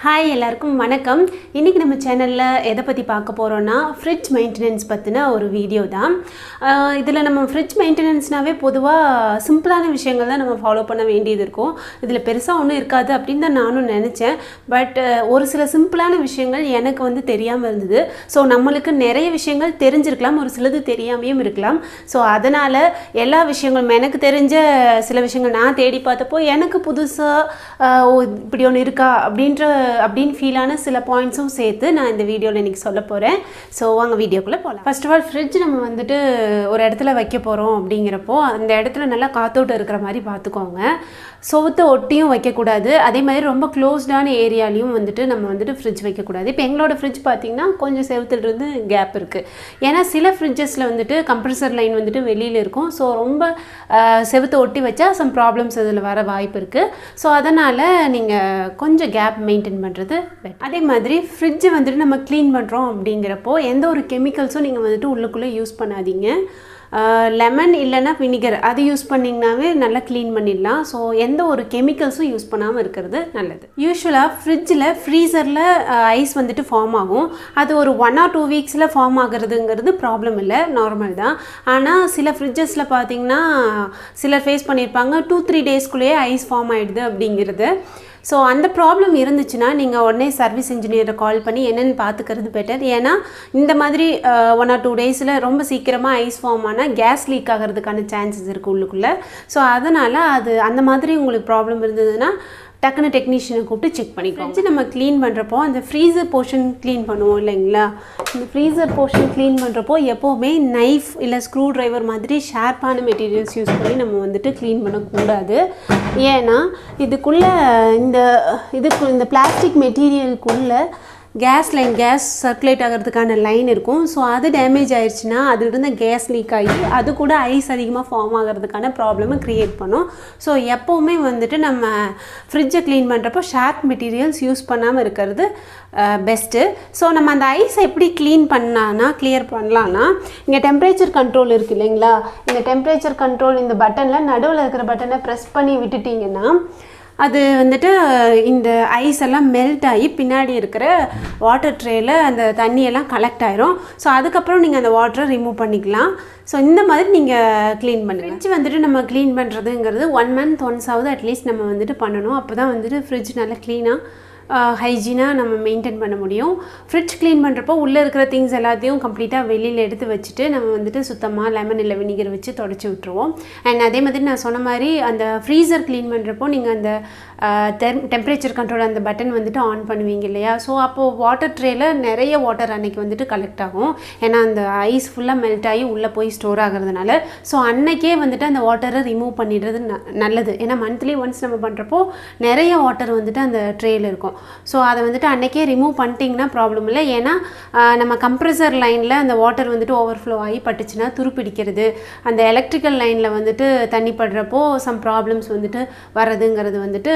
Hi எல்லாருக்கும் வணக்கம். இன்றைக்கி நம்ம சேனலில் எதை பற்றி பார்க்க போகிறோன்னா ஃப்ரிட்ஜ் மெயின்டெனன்ஸ் பற்றின ஒரு வீடியோ தான். இதில் நம்ம ஃப்ரிட்ஜ் மெயின்டெனன்ஸ்னாவே பொதுவாக சிம்பிளான விஷயங்கள் தான் நம்ம ஃபாலோ பண்ண வேண்டியது இருக்கும். இதில் பெருசாக ஒன்றும் இருக்காது அப்படின்னு தான் நானும் நினச்சேன். பட் ஒரு சில சிம்பிளான விஷயங்கள் எனக்கு வந்து தெரியாமல் இருந்தது. ஸோ நம்மளுக்கு நிறைய விஷயங்கள் தெரிஞ்சிருக்கலாம், ஒரு சிலது தெரியாமையும் இருக்கலாம். ஸோ அதனால் எல்லா விஷயங்களும் எனக்கு தெரிஞ்ச சில விஷயங்கள் நான் தேடி பார்த்தப்போ எனக்கு புதுசாக இப்படி ஒன்று இருக்கா அப்படின்னு ஃபீலான சில பாயிண்ட்ஸும் சேர்த்து நான் இந்த வீடியோவில் இன்றைக்கி சொல்ல போகிறேன். ஸோ வாங்க வீடியோக்குள்ளே போகலாம். ஃபர்ஸ்ட் ஆஃப் ஆல் ஃப்ரிட்ஜ் நம்ம வந்துட்டு ஒரு இடத்துல வைக்க போகிறோம் அப்படிங்கிறப்போ அந்த இடத்துல நல்லா காத்தோட்டம் இருக்கிற மாதிரி பார்த்துக்கோங்க. சுவத்தை ஒட்டியும் வைக்கக்கூடாது, அதே மாதிரி ரொம்ப க்ளோஸ்டான ஏரியாலையும் வந்துட்டு நம்ம வந்துட்டு ஃப்ரிட்ஜ் வைக்கக்கூடாது. இப்போ எங்களோட ஃப்ரிட்ஜ் பார்த்திங்கன்னா கொஞ்சம் செவத்துலேருந்து கேப் இருக்குது. ஏன்னா சில ஃப்ரிட்ஜஸில் வந்துட்டு கம்ப்ரஸர் லைன் வந்துட்டு வெளியில் இருக்கும். ஸோ ரொம்ப செவத்தை ஒட்டி வச்சா சம் ப்ராப்ளம்ஸ் அதில் வர வாய்ப்பு இருக்குது. ஸோ அதனால் நீங்கள் கொஞ்சம் கேப் மெயின்டைன் பண்ணுறது பெட்டர். அதே மாதிரி ஃப்ரிட்ஜை வந்துட்டு நம்ம க்ளீன் பண்ணுறோம் அப்படிங்கிறப்போ எந்த ஒரு கெமிக்கல்ஸும் நீங்கள் வந்துட்டு உள்ளுக்குள்ளே யூஸ் பண்ணாதீங்க. லெமன் இல்லைன்னா வினிகர் அது யூஸ் பண்ணிங்கனாவே நல்லா க்ளீன் பண்ணிடலாம். ஸோ எந்த ஒரு கெமிக்கல்ஸும் யூஸ் பண்ணாமல் இருக்கிறது நல்லது. யூஸ்வலாக ஃப்ரிட்ஜில் ஃப்ரீசரில் ஐஸ் வந்துட்டு ஃபார்ம் ஆகும். அது ஒரு 1 or 2 வீக்ஸில் ஃபார்ம் ஆகுறதுங்கிறது ப்ராப்ளம் இல்லை, நார்மல் தான். ஆனால் சில ஃப்ரிட்ஜஸில் பார்த்திங்கன்னா சிலர் ஃபேஸ் பண்ணியிருப்பாங்க 2-3 டேஸ்க்குள்ளேயே ஐஸ் ஃபார்ம் ஆகிடுது அப்படிங்கிறது. ஸோ அந்த ப்ராப்ளம் இருந்துச்சுன்னா நீங்கள் உடனே சர்வீஸ் இன்ஜினியரை கால் பண்ணி என்னென்னு பார்த்துக்கிறது பெட்டர். ஏன்னா இந்த மாதிரி 1 or 2 டேஸில் ரொம்ப சீக்கிரமாக ஐஸ் ஃபார்ம் ஆனால் கேஸ் லீக் ஆகிறதுக்கான சான்சஸ் இருக்குது உள்ளுக்குள்ளே. ஸோ அதனால் அது அந்த மாதிரி உங்களுக்கு ப்ராப்ளம் இருந்ததுன்னா டக்குன்னு டெக்னீஷியனை கூப்பிட்டு செக் பண்ணிக்கோங்க. நம்ம க்ளீன் பண்ணுறப்போ அந்த ஃப்ரீசர் போர்ஷன் க்ளீன் பண்ணுவோம் இல்லைங்களா, இந்த ஃப்ரீசர் போர்ஷன் க்ளீன் பண்ணுறப்போ எப்போவுமே நைஃப் இல்லை ஸ்க்ரூ ட்ரைவர் மாதிரி ஷார்ப்பான மெட்டீரியல்ஸ் யூஸ் பண்ணி நம்ம வந்துட்டு க்ளீன் பண்ணக்கூடாது. ஏன்னா இதுக்குள்ளே இந்த பிளாஸ்டிக் மெட்டீரியலுக்குள்ளே கேஸ் சர்க்குலேட் ஆகிறதுக்கான லைன் இருக்கும். ஸோ அது டேமேஜ் ஆயிடுச்சுன்னா அதிலிருந்து கேஸ் லீக் ஆகி அது கூட ஐஸ் அதிகமாக ஃபார்ம் ஆகிறதுக்கான ப்ராப்ளமை க்ரியேட் பண்ணும். ஸோ எப்போவுமே வந்துட்டு நம்ம ஃப்ரிட்ஜை க்ளீன் பண்ணுறப்போ ஷார்ப் மெட்டீரியல்ஸ் யூஸ் பண்ணாமல் இருக்கிறது பெஸ்ட்டு. ஸோ நம்ம அந்த ஐஸை எப்படி கிளியர் பண்ணலான்னா இங்கே டெம்பரேச்சர் கண்ட்ரோல் இருக்குது இல்லைங்களா, இந்த டெம்பரேச்சர் கண்ட்ரோல் இந்த பட்டனில் நடுவில் இருக்கிற பட்டனை ப்ரெஸ் பண்ணி விட்டுட்டிங்கன்னா அது வந்துட்டு இந்த ஐஸ் எல்லாம் மெல்ட் ஆகி பின்னாடி இருக்கிற வாட்டர் ட்ரேயில் அந்த தண்ணியெல்லாம் கலெக்ட் ஆயிரும். ஸோ அதுக்கப்புறம் நீங்கள் அந்த வாட்டரை ரிமூவ் பண்ணிக்கலாம். ஸோ இந்த மாதிரி நீங்கள் க்ளீன் பண்ணுங்கள். ஃப்ரிட்ஜ் வந்துட்டு நம்ம க்ளீன் பண்ணுறதுங்கிறது 1 month once அட்லீஸ்ட் நம்ம வந்துட்டு பண்ணணும். அப்போ தான் வந்துட்டு ஃப்ரிட்ஜ் நல்லா க்ளீனாக ஹைஜீனாக நம்ம மெயின்டைன் பண்ண முடியும். ஃப்ரிட்ஜ் க்ளீன் பண்ணுறப்போ உள்ளே இருக்கிற திங்ஸ் எல்லாத்தையும் கம்ப்ளீட்டாக வெளியில் எடுத்து வச்சுட்டு நம்ம வந்துட்டு சுத்தமாக லெமன் இல்லை வினிகர் வச்சு தொடச்சி விட்டுருவோம். அண்ட் அதே மாதிரி நான் சொன்ன மாதிரி அந்த ஃப்ரீசர் க்ளீன் பண்ணுறப்போ நீங்கள் அந்த டெம்பரேச்சர் கண்ட்ரோல் அந்த பட்டன் வந்துட்டு ஆன் பண்ணுவீங்க இல்லையா. ஸோ அப்போது வாட்டர் ட்ரேயில் நிறைய வாட்டர் அன்றைக்கி வந்துட்டு கலெக்ட் ஆகும். ஏன்னா அந்த ஐஸ் ஃபுல்லாக மெல்ட் ஆகி உள்ளே போய் ஸ்டோர் ஆகிறதுனால. ஸோ அன்றைக்கே வந்துட்டு அந்த வாட்டரை ரிமூவ் பண்ணிடுறது நல்லது. ஏன்னா மந்த்லி ஒன்ஸ் நம்ம பண்ணுறப்போ நிறைய வாட்டர் வந்துட்டு அந்த ட்ரேயில் இருக்கும். ஸோ அதை வந்துட்டு அன்றைக்கே ரிமூவ் பண்ணிட்டிங்கன்னா ப்ராப்ளம் இல்லை. ஏன்னா நம்ம கம்ப்ரஸர் லைனில் அந்த வாட்டர் வந்துட்டு ஓவர்ஃப்ளோ ஆகி பட்டுச்சுன்னா துருப்பிடிக்கிறது, அந்த எலக்ட்ரிக்கல் லைனில் வந்துட்டு தண்ணி படுறப்போ சம் ப்ராப்ளம்ஸ் வந்துட்டு வர்றதுங்கிறது வந்துட்டு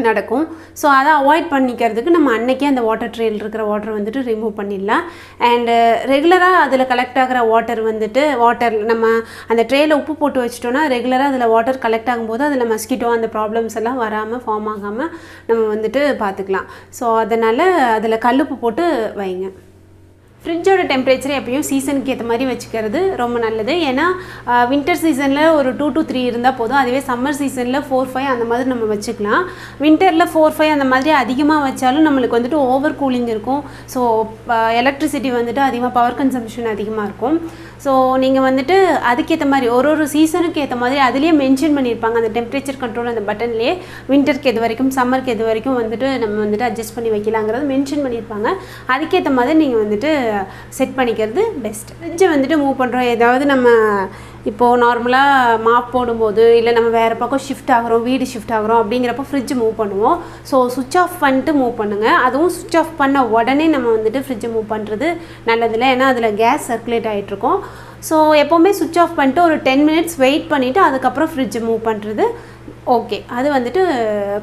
நடக்கும். ஸோ அதை அவாய்ட் பண்ணிக்கிறதுக்கு நம்ம அன்றைக்கே அந்த வாட்டர் ட்ரேயில் இருக்கிற வாட்டர் வந்துட்டு ரிமூவ் பண்ணிடலாம். அண்டு ரெகுலராக அதில் கலெக்ட் ஆகிற வாட்டர் நம்ம அந்த ட்ரேயில் உப்பு போட்டு வச்சிட்டோன்னா ரெகுலராக அதில் வாட்டர் கலெக்ட் ஆகும்போது அதில் மஸ்கிட்டோ அந்த ப்ராப்ளம்ஸ் எல்லாம் வராமல் ஃபார்ம் ஆகாமல் நம்ம வந்துட்டு பார்த்துக்கலாம். ஸோ அதனால் அதில் கல்லுப்பு போட்டு வைங்க. ஃப்ரிட்ஜோட டெம்பரேச்சர் எப்பயும் சீசனுக்கு ஏற்ற மாதிரி வச்சுக்கிறது ரொம்ப நல்லது. ஏன்னா வின்டர் சீசனில் ஒரு 2 to 3 இருந்தால் போதும். அதுவே சம்மர் சீசனில் 4-5 அந்த மாதிரி நம்ம வச்சுக்கலாம். வின்டரில் 4-5 அந்த மாதிரி அதிகமாக வச்சாலும் நம்மளுக்கு வந்துட்டு ஓவர் கூலிங் இருக்கும். ஸோ எலக்ட்ரிசிட்டி வந்துட்டு அதிகமாக பவர் கன்சம்ஷன் அதிகமாக இருக்கும். ஸோ நீங்கள் வந்துட்டு அதுக்கேற்ற மாதிரி ஒரு சீசனுக்கு ஏற்ற மாதிரி அதுலேயே மென்ஷன் பண்ணியிருப்பாங்க அந்த டெம்பரேச்சர் கண்ட்ரோல் அந்த பட்டன்லேயே வின்டருக்கு எது வரைக்கும் சம்மருக்கு எது வரைக்கும் வந்துட்டு நம்ம வந்துட்டு அட்ஜஸ்ட் பண்ணி வைக்கலாங்கிறது மென்ஷன் பண்ணியிருப்பாங்க. அதுக்கேற்ற மாதிரி நீங்கள் வந்துட்டு செட் பண்ணிக்கிறது பெஸ்ட். ஃப்ரிட்ஜை வந்துட்டு மூவ் பண்ணுறோம், ஏதாவது நம்ம இப்போது நார்மலாக மாப் போடும்போது இல்லை நம்ம வேறு பக்கம் வீடு ஷிஃப்ட் ஆகிறோம் அப்படிங்கிறப்போ ஃப்ரிட்ஜ் மூவ் பண்ணுவோம். ஸோ சுவிட்ச் ஆஃப் பண்ணிட்டு மூவ் பண்ணுங்கள். அதுவும் சுவிட்ச் ஆஃப் பண்ண உடனே நம்ம வந்துட்டு ஃப்ரிட்ஜை மூவ் பண்ணுறது நல்லதில்லை. ஏன்னா அதில் கேஸ் சர்க்குலேட் ஆகிட்ருக்கோம். ஸோ எப்போவுமே சுவிட்ச் ஆஃப் பண்ணிட்டு ஒரு 10 minutes வெயிட் பண்ணிவிட்டு அதுக்கப்புறம் ஃப்ரிட்ஜை மூவ் பண்ணுறது ஓகே, அது வந்துட்டு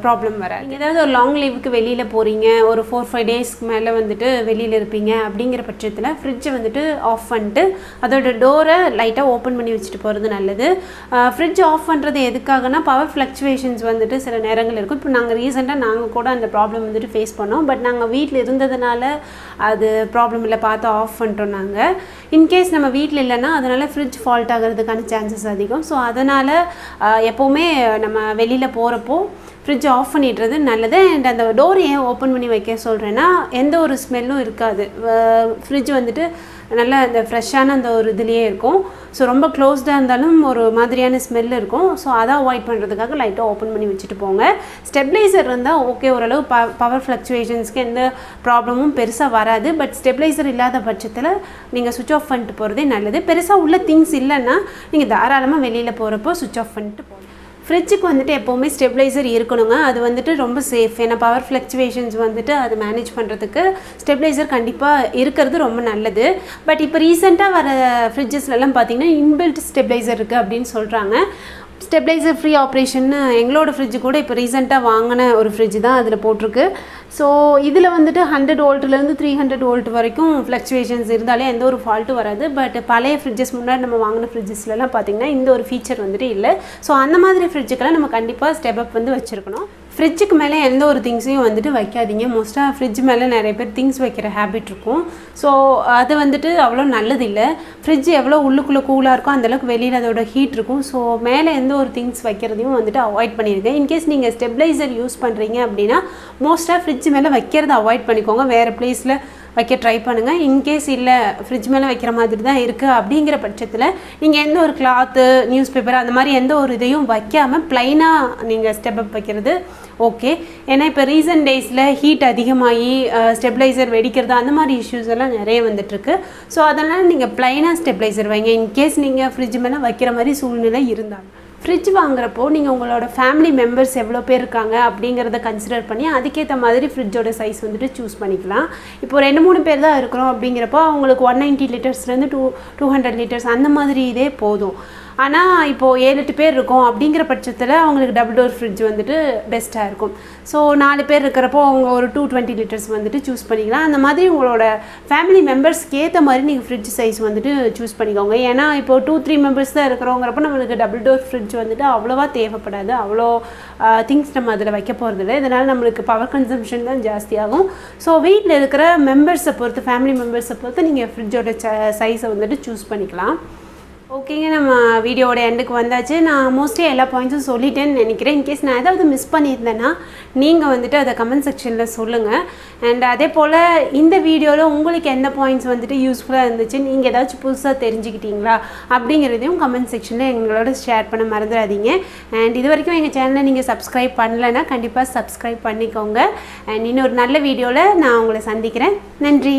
ப்ராப்ளம் வராது. ஏதாவது ஒரு லாங் லீவுக்கு வெளியில் போகிறீங்க, ஒரு 4-5 டேஸ்க்கு மேலே வந்துட்டு வெளியில் இருப்பீங்க அப்படிங்கிற பட்சத்தில் ஃப்ரிட்ஜை வந்துட்டு ஆஃப் பண்ணிட்டு அதோட டோரை லைட்டாக ஓப்பன் பண்ணி வச்சுட்டு போகிறது நல்லது. ஃப்ரிட்ஜ் ஆஃப் பண்ணுறது எதுக்காகனா பவர் ஃப்ளக்சுவேஷன்ஸ் வந்துட்டு சில நேரங்கள் இருக்கும். இப்போ நாங்கள் கூட அந்த ப்ராப்ளம் வந்துட்டு ஃபேஸ் பண்ணோம். பட் நாங்கள் வீட்டில் இருந்ததுனால அது ப்ராப்ளம் இல்லை, பார்த்து ஆஃப் பண்ணிட்டோம். நாங்கள் இன்கேஸ் நம்ம வீட்டில் இல்லைன்னா அதனால் ஃப்ரிட்ஜ் ஃபால்ட் ஆகிறதுக்கான சான்சஸ் அதிகம். ஸோ அதனால் எப்போவுமே நம்ம வெளியில் போகிறப்போ ஃப்ரிட்ஜ் ஆஃப் பண்ணிடுறது நல்லது. அண்ட் அந்த டோர் ஏன் ஓப்பன் பண்ணி வைக்க சொல்கிறேன்னா, எந்த ஒரு ஸ்மெல்லும் இருக்காது. ஃப்ரிட்ஜ் வந்துட்டு நல்லா அந்த ஃப்ரெஷ்ஷான அந்த ஒரு இதுலேயே இருக்கும். ஸோ ரொம்ப க்ளோஸ்டாக இருந்தாலும் ஒரு மாதிரியான ஸ்மெல் இருக்கும். ஸோ அதை அவாய்ட் பண்ணுறதுக்காக லைட்டாக ஓப்பன் பண்ணி வச்சுட்டு போங்க. ஸ்டெபிளைசர் இருந்தால் ஓகே, ஓரளவு பவர் ஃப்ளக்சுவேஷன்ஸ்க்கு எந்த ப்ராப்ளமும் பெருசாக வராது. பட் ஸ்டெபிளைசர் இல்லாத பட்சத்தில் நீங்கள் சுவிட்ச் ஆஃப் பண்ணிட்டு போகிறதே நல்லது. பெருசாக உள்ள திங்ஸ் இல்லைன்னா நீங்கள் தாராளமாக வெளியில் போகிறப்போ சுவிட்ச் ஆஃப் பண்ணிட்டு போகணும். ஃப்ரிட்ஜுக்கு வந்துட்டு எப்போவுமே ஸ்டெபிளைசர் இருக்கணுங்க. அது வந்துட்டு ரொம்ப சேஃப். ஏன்னா பவர் ஃப்ளக்சுவேஷன்ஸ் வந்துட்டு அது மேனேஜ் பண்ணுறதுக்கு ஸ்டெபிளைசர் கண்டிப்பாக இருக்கிறது ரொம்ப நல்லது. பட் இப்போ ரீசெண்டாக வர ஃப்ரிட்ஜஸ்லாம் பார்த்திங்கன்னா இன்பில்ட் ஸ்டெபிளைசர் இருக்குது அப்படின்னு சொல்கிறாங்க. ஸ்டெபிளைசர் ஃப்ரீ ஆப்ரேஷன்னு எங்களோட ஃப்ரிட்ஜு கூட இப்போ ரீசெண்டாக வாங்கின ஒரு ஃப்ரிட்ஜ் தான் அதில் போட்டிருக்கு. ஸோ இதில் வந்துட்டு 100 வோல்ட்லேருந்து 300 வோல்ட் வரைக்கும் ஃப்ளக்சுவேஷன்ஸ் இருந்தாலே எந்த ஒரு ஃபால்ட்டும் வராது. பட் பழைய ஃப்ரிட்ஜஸ் முன்னாடி நம்ம வாங்கின ஃப்ரிட்ஜஸ்லாம் பார்த்திங்கன்னா இந்த ஒரு ஃபீச்சர் வந்துட்டு இல்லை. ஸோ அந்த மாதிரி ஃப்ரிட்ஜுக்கெல்லாம் நம்ம கண்டிப்பாக ஸ்டெப் அப் வந்து வச்சுருக்கணும். ஃப்ரிட்ஜுக்கு மேலே எந்த ஒரு திங்ஸையும் வந்துட்டு வைக்காதீங்க. மோஸ்ட்டாக ஃப்ரிட்ஜ் மேலே நிறைய பேர் திங்ஸ் வைக்கிற ஹேபிட் இருக்கும். ஸோ அது வந்துட்டு அவ்வளோ நல்லது இல்லை. ஃப்ரிட்ஜ் எவ்வளோ உள்ளுக்குள்ளே கூலாக இருக்கோ அந்தளவுக்கு வெளியில் அதோட ஹீட் இருக்கும். ஸோ மேலே எந்த ஒரு திங்ஸ் வைக்கிறதையும் வந்துட்டு அவாய்ட் பண்ணியிருக்கேன். இன்கேஸ் நீங்கள் ஸ்டெபிளைசர் யூஸ் பண்ணுறீங்க அப்படின்னா மோஸ்ட்டாக ஃப்ரிட்ஜ் மேலே வைக்கிறத அவாய்ட் பண்ணிக்கோங்க. வேறு பிளேஸில் வைக்க ட்ரை பண்ணுங்கள். இன்கேஸ் இல்லை ஃப்ரிட்ஜ் மேலே வைக்கிற மாதிரி தான் இருக்குது அப்படிங்கிற பட்சத்தில் நீங்கள் எந்த ஒரு கிளாத்து, நியூஸ் பேப்பர் அந்த மாதிரி எந்த ஒரு இதையும் வைக்காமல் ப்ளைனாக நீங்கள் ஸ்டெப் அப் வைக்கிறது ஓகே. ஏன்னா இப்போ ரீசன்ட் டேஸில் ஹீட் அதிகமாகி ஸ்டெபிளைசர் வெடிக்கிறது அந்த மாதிரி இஷ்யூஸ் எல்லாம் நிறைய வந்துட்டுருக்கு. ஸோ அதனால் நீங்கள் ப்ளைனாக ஸ்டெபிளைசர் வைங்க இன்கேஸ் நீங்கள் ஃப்ரிட்ஜ் மேலே வைக்கிற மாதிரி சூழ்நிலை இருந்தாங்க. ஃப்ரிட்ஜ் வாங்குறப்போ நீங்கள் உங்களோட ஃபேமிலி மெம்பர்ஸ் எவ்வளோ பேர் இருக்காங்க அப்படிங்கிறத கன்சிடர் பண்ணி அதுக்கேற்ற மாதிரி ஃப்ரிட்ஜோட சைஸ் வந்துட்டு சூஸ் பண்ணிக்கலாம். இப்போ 2-3 பேர் தான் இருக்கிறோம் அப்படிங்கிறப்போ அவங்களுக்கு 190 லிட்டர்ஸ்லேருந்து 200 லிட்டர்ஸ் அந்த மாதிரி இதே போதும். ஆனால் இப்போது 7-8 பேர் இருக்கோம் அப்படிங்கிற பட்சத்தில் அவங்களுக்கு டபுள் டோர் ஃப்ரிட்ஜ் வந்துட்டு பெஸ்ட்டாக இருக்கும். ஸோ 4 பேர் இருக்கிறப்போ அவங்க ஒரு 220 லிட்டர்ஸ் வந்துட்டு சூஸ் பண்ணிக்கலாம். அந்த மாதிரி உங்களோட ஃபேமிலி மெம்பர்ஸ்க்கு ஏற்ற மாதிரி நீங்கள் ஃப்ரிட்ஜ் சைஸ் வந்துட்டு சூஸ் பண்ணிக்கோங்க. ஏன்னா இப்போது 2-3 மெம்பர்ஸ் தான் இருக்கிறோங்கிறப்போ நம்மளுக்கு டபுள் டோர் ஃப்ரிட்ஜ் வந்துட்டு அவ்வளோவா தேவைப்படாது. அவ்வளோ திங்ஸ் நம்ம அதில் வைக்க போகிறதில்ல. இதனால் நம்மளுக்கு பவர் கன்சம்ஷன் தான் ஜாஸ்தியாகும். ஸோ வீட்டில் இருக்கிற மெம்பர்ஸை பொறுத்து, ஃபேமிலி மெம்பர்ஸை பொறுத்து நீங்கள் ஃப்ரிட்ஜோட சைஸை வந்துட்டு சூஸ் பண்ணிக்கலாம். ஓகேங்க, நம்ம வீடியோவோட எண்டுக்கு வந்தாச்சு. நான் மோஸ்ட்லி எல்லா பாயிண்ட்ஸும் சொல்லிட்டேன்னு நினைக்கிறேன். இன்கேஸ் நான் ஏதாவது மிஸ் பண்ணியிருந்தேன்னா நீங்கள் வந்துட்டு அதை கமெண்ட் செக்ஷனில் சொல்லுங்கள். அண்ட் அதே போல் இந்த வீடியோவில் உங்களுக்கு எந்த பாயிண்ட்ஸ் வந்துட்டு யூஸ்ஃபுல்லாக இருந்துச்சு, நீங்கள் ஏதாச்சும் புதுசாக தெரிஞ்சுக்கிட்டீங்களா அப்படிங்கிறதையும் கமெண்ட் செக்ஷனில் எங்களோட ஷேர் பண்ண மறந்துடாதீங்க. அண்ட் இது வரைக்கும் எங்கள் சேனலை நீங்கள் சப்ஸ்கிரைப் பண்ணலைன்னா கண்டிப்பாக சப்ஸ்கிரைப் பண்ணிக்கோங்க. அண்ட் இன்னொரு நல்ல வீடியோவில் நான் உங்களை சந்திக்கிறேன். நன்றி.